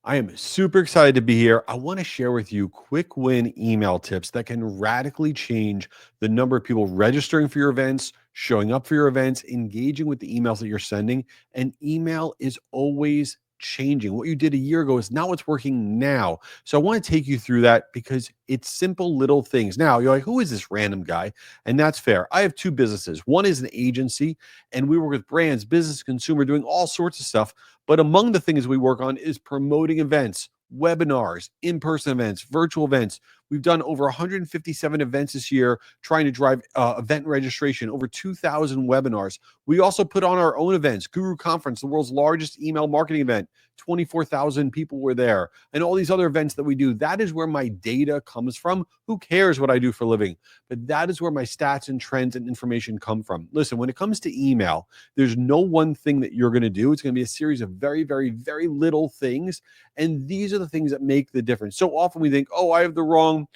I am super excited to be here. I want to share with you quick win email tips that can radically change the number of people registering for your events, showing up for your events, engaging with the emails that you're sending. And email is always changing. What you did a year ago is not what's working now. So I want to take you through that because it's simple little things. Now, you're like, who is this random guy? And that's fair. I have two businesses. One is an agency, and we work with brands, business, consumer, doing all sorts of stuff. But among the things we work on is promoting events, webinars, in-person events, virtual events. We've done over 157 events this year, trying to drive event registration, over 2,000 webinars. We also put on our own events, Guru Conference, the world's largest email marketing event. 24,000 people were there, and all these other events that we do. That is where my data comes from. Who cares what I do for a living? But that is where my stats and trends and information come from. Listen, when it comes to email, there's no one thing that you're going to do. It's going to be a series of very, very, very little things. And these are the things that make the difference. So often we think, oh, I have the wrong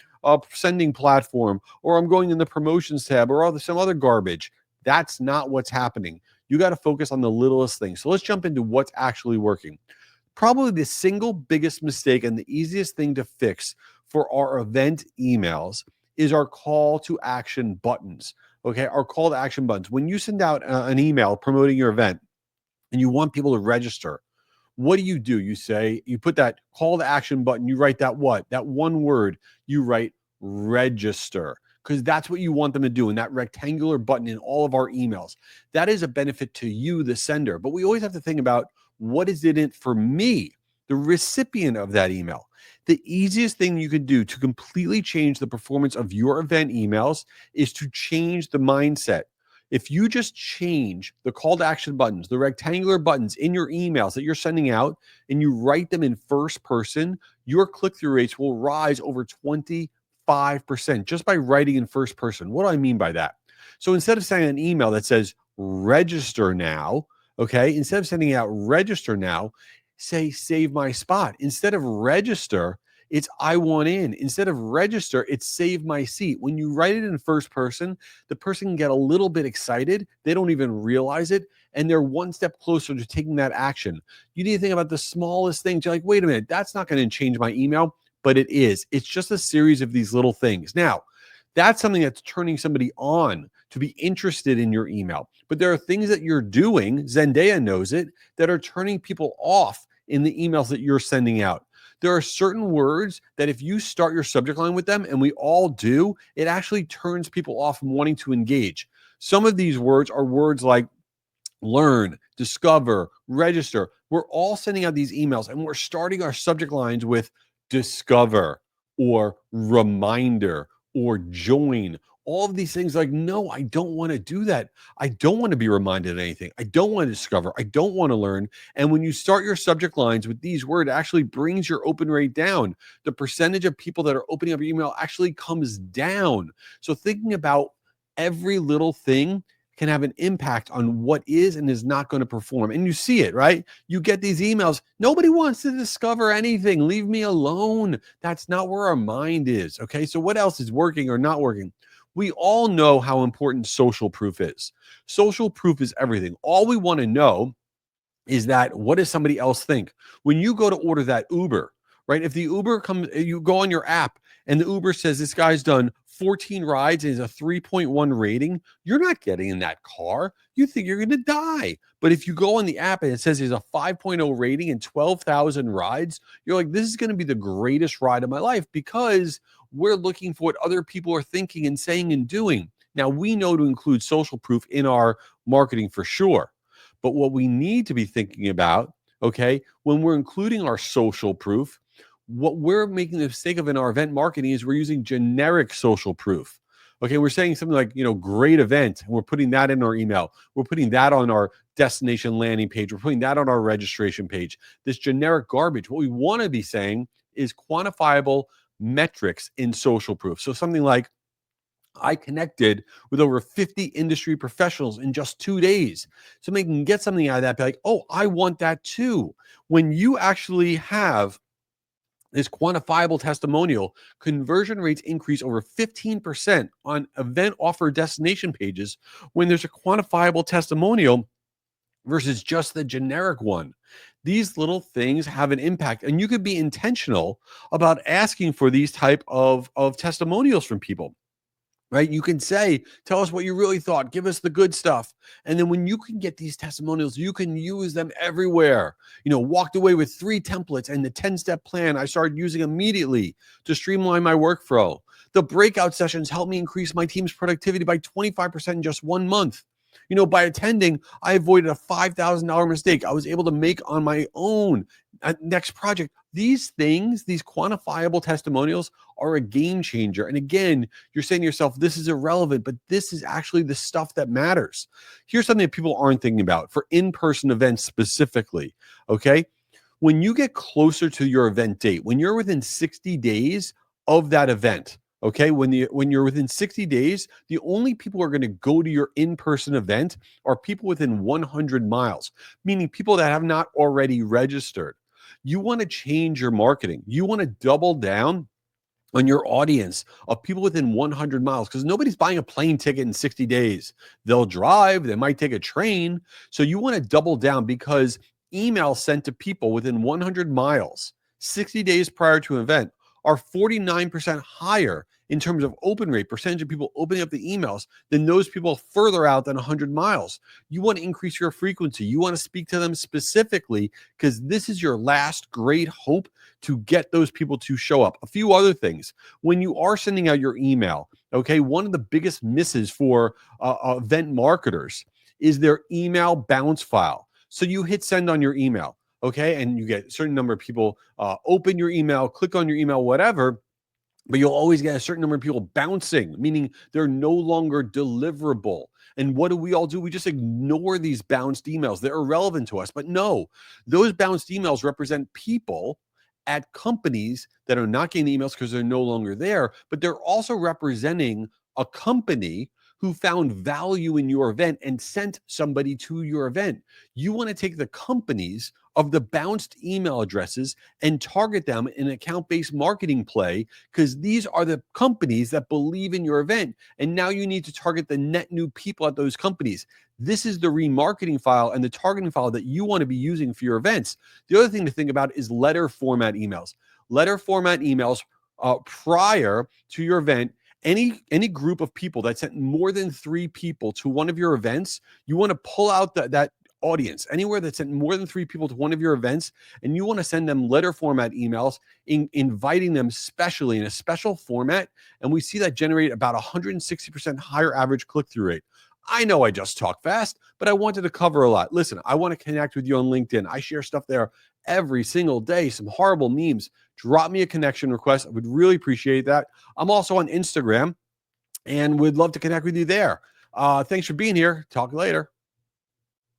sending platform, or I'm going in the promotions tab, or some other garbage. That's not what's happening. You got to focus on the littlest things. So let's jump into what's actually working. Probably the single biggest mistake and the easiest thing to fix for our event emails is our call to action buttons. Okay, our call to action buttons. When you send out an email promoting your event and you want people to register, what do? You say, you put that call to action button, you write that what? That one word, you write register, because that's what you want them to do in that rectangular button in all of our emails. That is a benefit to you, the sender. But we always have to think about what is it in for me, the recipient of that email. The easiest thing you can do to completely change the performance of your event emails is to change the mindset. If you just change the call to action buttons, the rectangular buttons in your emails that you're sending out, and you write them in first person, your click-through rates will rise over 25% just by writing in first person. What do I mean by that? So instead of sending an email that says register now, okay, instead of sending out register now, say save my spot. Instead of register, it's I want in. Instead of register, it's save my seat. When you write it in first person, the person can get a little bit excited. They don't even realize it. And they're one step closer to taking that action. You need to think about the smallest things. You're like, wait a minute, that's not going to change my email, but it is. It's just a series of these little things. Now, that's something that's turning somebody on to be interested in your email. But there are things that you're doing, Zendaya knows it, that are turning people off in the emails that you're sending out. There are certain words that if you start your subject line with them, and we all do, it actually turns people off from wanting to engage. Some of these words are words like learn, discover, register. We're all sending out these emails and we're starting our subject lines with discover or reminder or join. All of these things, like, no, I don't want to do that. I don't want to be reminded of anything. I don't want to discover. I don't want to learn. And when you start your subject lines with these words, it actually brings your open rate down. The percentage of people that are opening up your email actually comes down. So thinking about every little thing can have an impact on what is and is not going to perform. And you see it, right? You get these emails. Nobody wants to discover anything. Leave me alone. That's not where our mind is. Okay. So what else is working or not working? We all know how important social proof is. Social proof is everything. All we want to know is that what does somebody else think? When you go to order that Uber, right? If the Uber comes, you go on your app and the Uber says this guy's done 14 rides and is a 3.1 rating, you're not getting in that car. You think you're going to die. But if you go on the app and it says he's a 5.0 rating and 12,000 rides, you're like, this is going to be the greatest ride of my life, because we're looking for what other people are thinking and saying and doing. Now, we know to include social proof in our marketing for sure. But what we need to be thinking about, okay, when we're including our social proof, what we're making the mistake of in our event marketing is we're using generic social proof. Okay, we're saying something like, great event, and we're putting that in our email. We're putting that on our destination landing page. We're putting that on our registration page. This generic garbage. What we want to be saying is quantifiable metrics in social proof. So something like, I connected with over 50 industry professionals in just 2 days. Somebody can get something out of that, be like, oh, I want that too. When you actually have this quantifiable testimonial, conversion rates increase over 15% on event offer destination pages when there's a quantifiable testimonial versus just the generic one. These little things have an impact, and you could be intentional about asking for these type of testimonials from people. Right? You can say, tell us what you really thought, give us the good stuff. And then when you can get these testimonials, you can use them everywhere. Walked away with 3 templates and the 10-step plan I started using immediately to streamline my workflow. The breakout sessions helped me increase my team's productivity by 25% in just 1 month. By attending, I avoided a $5,000 mistake I was able to make on my own next project. These things, these quantifiable testimonials, are a game changer. And again, you're saying to yourself, this is irrelevant, but this is actually the stuff that matters. Here's something that people aren't thinking about for in-person events specifically. Okay. When you get closer to your event date, when you're within 60 days of that event, okay, when you're within 60 days, the only people who are going to go to your in-person event are people within 100 miles, meaning people that have not already registered. You want to change your marketing. You want to double down on your audience of people within 100 miles, because nobody's buying a plane ticket in 60 days. They'll drive, they might take a train. So you want to double down, because emails sent to people within 100 miles 60 days prior to an event are 49% higher in terms of open rate, percentage of people opening up the emails, than those people further out than 100 miles. You want to increase your frequency. You want to speak to them specifically, because this is your last great hope to get those people to show up. A few other things. When you are sending out your email, okay, one of the biggest misses for event marketers is their email bounce file. So you hit send on your email, okay, and you get a certain number of people open your email, click on your email, whatever, but you'll always get a certain number of people bouncing, meaning they're no longer deliverable. And what do? We just ignore these bounced emails. They're irrelevant to us. But no, those bounced emails represent people at companies that are not getting emails because they're no longer there, but they're also representing a company who found value in your event and sent somebody to your event. You want to take the companies of the bounced email addresses and target them in an account-based marketing play, because these are the companies that believe in your event. And now you need to target the net new people at those companies. This is the remarketing file and the targeting file that you want to be using for your events. The other thing to think about is letter format emails. Letter format emails prior to your event. Any group of people that sent more than 3 people to one of your events, you want to pull out that audience anywhere that sent more than 3 people to one of your events, and you want to send them letter format emails, inviting them specially in a special format. And we see that generate about 160% higher average click-through rate. I know I just talk fast, but I wanted to cover a lot. Listen, I want to connect with you on LinkedIn. I share stuff there every single day, some horrible memes. Drop me a connection request. I would really appreciate that. I'm also on Instagram and would love to connect with you there. Thanks for being here. Talk later.